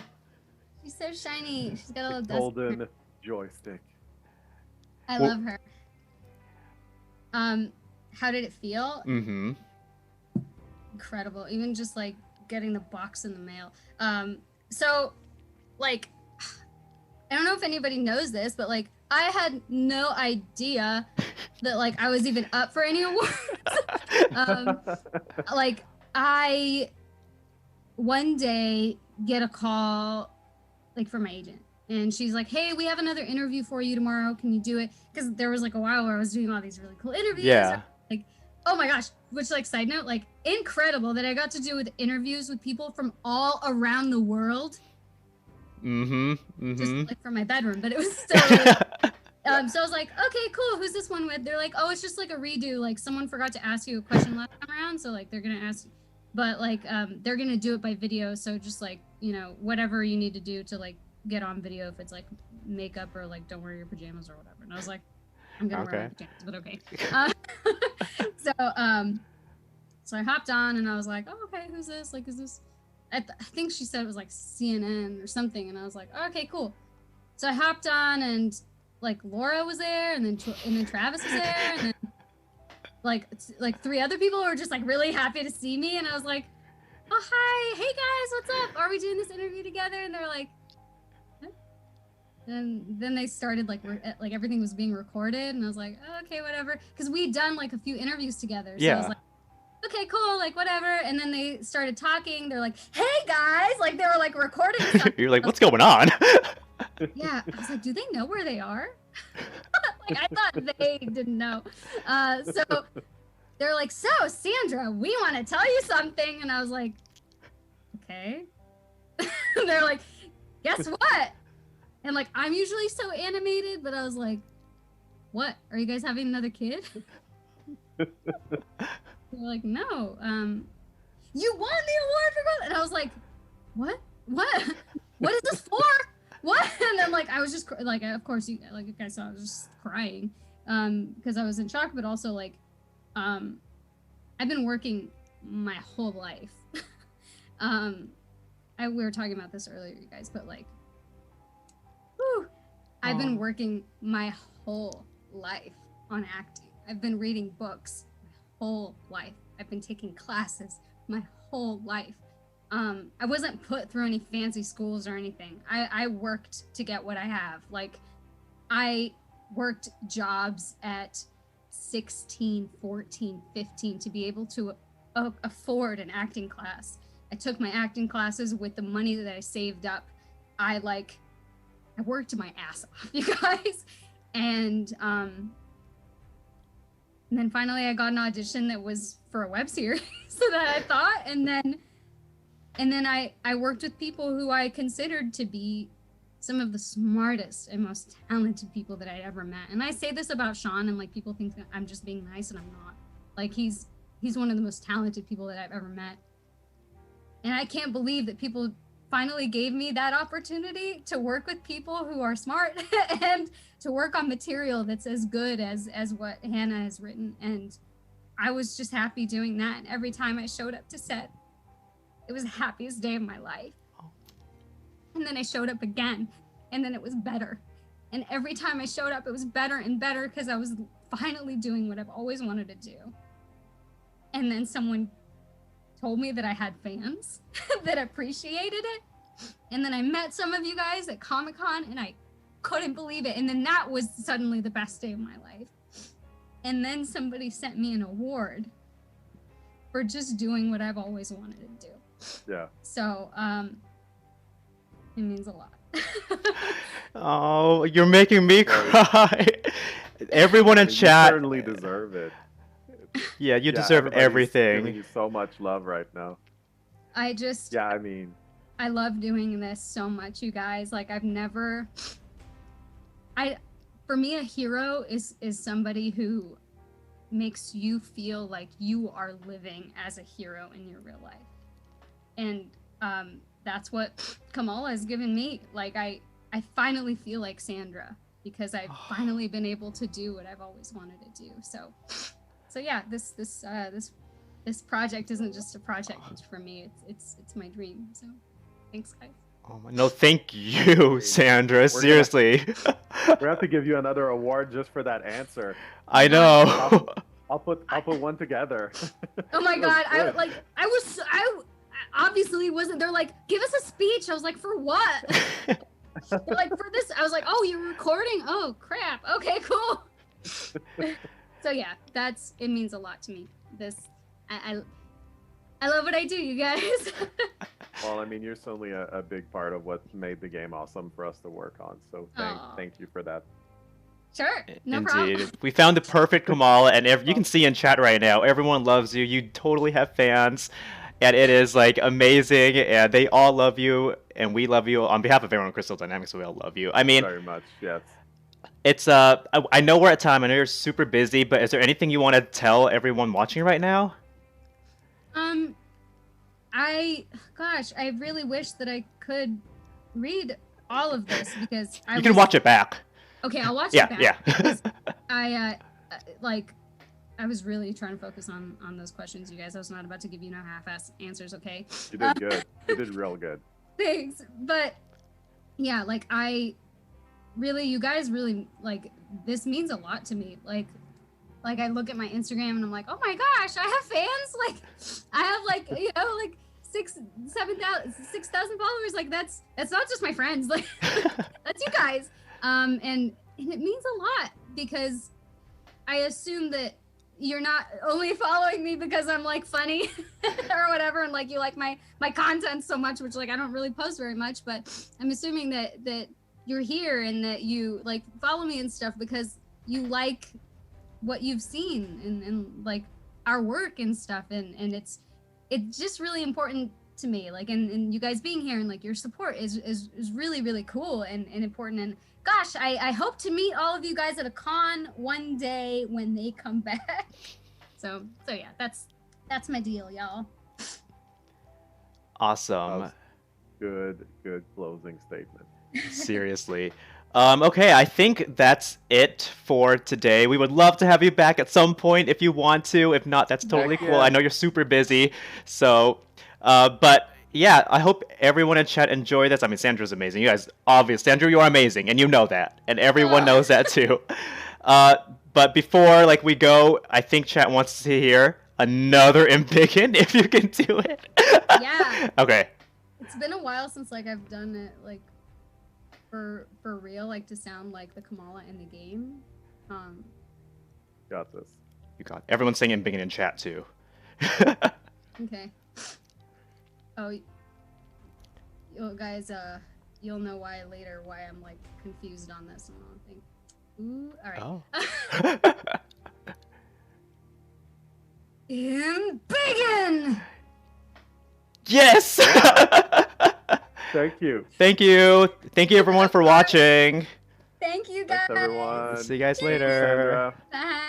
She's so shiny. She's got a little The dust. golden joystick. I love her. How did it feel? Mm-hmm. Incredible. Even just like getting the box in the mail. So like, I don't know if anybody knows this, but like I had no idea that like I was even up for any awards. Like I one day get a call like from my agent, and she's like, hey, we have another interview for you tomorrow, can you do it? Because there was like a while where I was doing all these really cool interviews. Yeah. Like, oh my gosh, which like side note, like incredible that I got to do with interviews with people from all around the world. Just like from my bedroom, but it was still really, so I was like, okay, cool, who's this one with? They're like, oh, it's just like a redo, like someone forgot to ask you a question last time around, so like they're gonna ask, but like they're gonna do it by video, so just like, you know, whatever you need to do to like get on video, if it's like makeup or like don't wear your pajamas or whatever. And I was like, I'm gonna wear my pajamas, but okay. So I hopped on and I was like, oh, okay, who's this? Like, is this? I think she said it was like CNN or something, and I was like, oh, okay, cool. So I hopped on, and like Laura was there, and then Travis was there, and then like 3 other people were just like really happy to see me, and I was like, oh hi, hey guys, what's up? Are we doing this interview together? And they're like, huh? And then they started like everything was being recorded, and I was like, oh, okay, whatever, because we'd done like a few interviews together. So I was Yeah. like, okay, cool, like whatever. And then they started talking. They're like, hey guys, like they were like recording something. You're like, what's going on? Yeah, I was like, do they know where they are? Like I thought they didn't know. So they're like, so Sandra, we want to tell you something, and I was like, okay. And they're like, guess what? And like I'm usually so animated, but I was like, what? Are you guys having another kid? They're like, no. You won the award for growth, and I was like, what? What? What is this for? What? And then like I was just like, of course you guys saw, I was just crying, because I was in shock, but also like, I've been working my whole life. We were talking about this earlier, you guys, but like, whew, I've been working my whole life on acting. I've been reading books my whole life. I've been taking classes my whole life. I wasn't put through any fancy schools or anything. I worked to get what I have. Like, I worked jobs at 16, 14, 15 to be able to afford an acting class. I took my acting classes with the money that I saved up. I worked my ass off, you guys. And then finally I got an audition that was for a web series that I thought, and then I worked with people who I considered to be some of the smartest and most talented people that I'd ever met. And I say this about Sean, and like people think that I'm just being nice, and I'm not. Like he's one of the most talented people that I've ever met. And I can't believe that people finally gave me that opportunity to work with people who are smart and to work on material that's as good as what Hannah has written. And I was just happy doing that. And every time I showed up to set, it was the happiest day of my life. And then I showed up again, and then it was better. And every time I showed up, it was better and better, because I was finally doing what I've always wanted to do. And then someone told me that I had fans that appreciated it. And then I met some of you guys at Comic-Con, and I couldn't believe it. And then that was suddenly the best day of my life. And then somebody sent me an award for just doing what I've always wanted to do. Yeah. So, it means a lot. Oh, you're making me cry. Everyone in You chat. certainly deserve it. Yeah, you Yeah, deserve everybody's giving everything. you so much love right now. I just, Yeah, I mean, I love doing this so much, you guys. Like for me, a hero is somebody who makes you feel like you are living as a hero in your real life. And that's what Kamala has given me. Like I finally feel like Sandra, because I've finally been able to do what I've always wanted to do. So yeah, this project isn't just a project for me. It's my dream. So thanks, guys. Oh my, no, thank you, Sandra. Seriously. we have to give you another award just for that answer. I know. I'll put one together. Oh my That was God, good. I obviously wasn't. They're like, give us a speech. I was like, for what? They're like, for this. I was like, oh, you're recording? Oh crap. Okay, cool. So yeah, it means a lot to me. I love what I do, you guys. Well, I mean, you're certainly a big part of what made the game awesome for us to work on. So thank you for that. Sure, no Indeed. problem. We found the perfect Kamala, and you can see in chat right now, everyone loves you. You totally have fans, and it is like amazing, and they all love you, and we love you. On behalf of everyone at Crystal Dynamics, we all love you. I mean, Very much, yes. it's I know we're at time. I know you're super busy, but is there anything you want to tell everyone watching right now? I really wish that I could read all of this, because You can watch it back. Okay, I'll watch Yeah, it back. yeah. because I was really trying to focus on those questions, you guys. I was not about to give you no half-ass answers, okay? You did good. You did real good. Thanks. But yeah, you guys really, this means a lot to me. Like I look at my Instagram and I'm like, oh my gosh, I have fans. Like I have 6,000 followers. Like that's not just my friends. Like that's you guys. And it means a lot because I assume that you're not only following me because I'm like funny or whatever, and like you like my content so much, which like I don't really post very much, but I'm assuming that you're here and that you like follow me and stuff because you like what you've seen and like our work and stuff, and it's just really important to me, like and you guys being here and like your support is really really cool and important. And gosh, I hope to meet all of you guys at a con one day when they come back. So yeah, that's my deal, y'all. Awesome. Good closing statement. Seriously. Okay, I think that's it for today. We would love to have you back at some point if you want to. If not, that's totally Heck cool. yeah. I know you're super busy. So, but yeah, I hope everyone in chat enjoyed this. I mean, Sandra's amazing. You guys, obviously, Sandra, you are amazing, and you know that. And everyone knows that too. But before like we go, I think chat wants to hear another Embiggen, if you can do it. Yeah. Okay. It's been a while since like I've done it like for real, like to sound like the Kamala in the game. Got this. You got everyone's saying Embiggen in chat too. Okay. Oh, guys, you'll know why later. Why I'm like confused on this one thing. Ooh, all right. Oh. Embiggen! Yes! Thank you. Thank you. Thank you everyone for watching. Thank you guys. Thanks everyone. See you guys later. Sandra. Bye.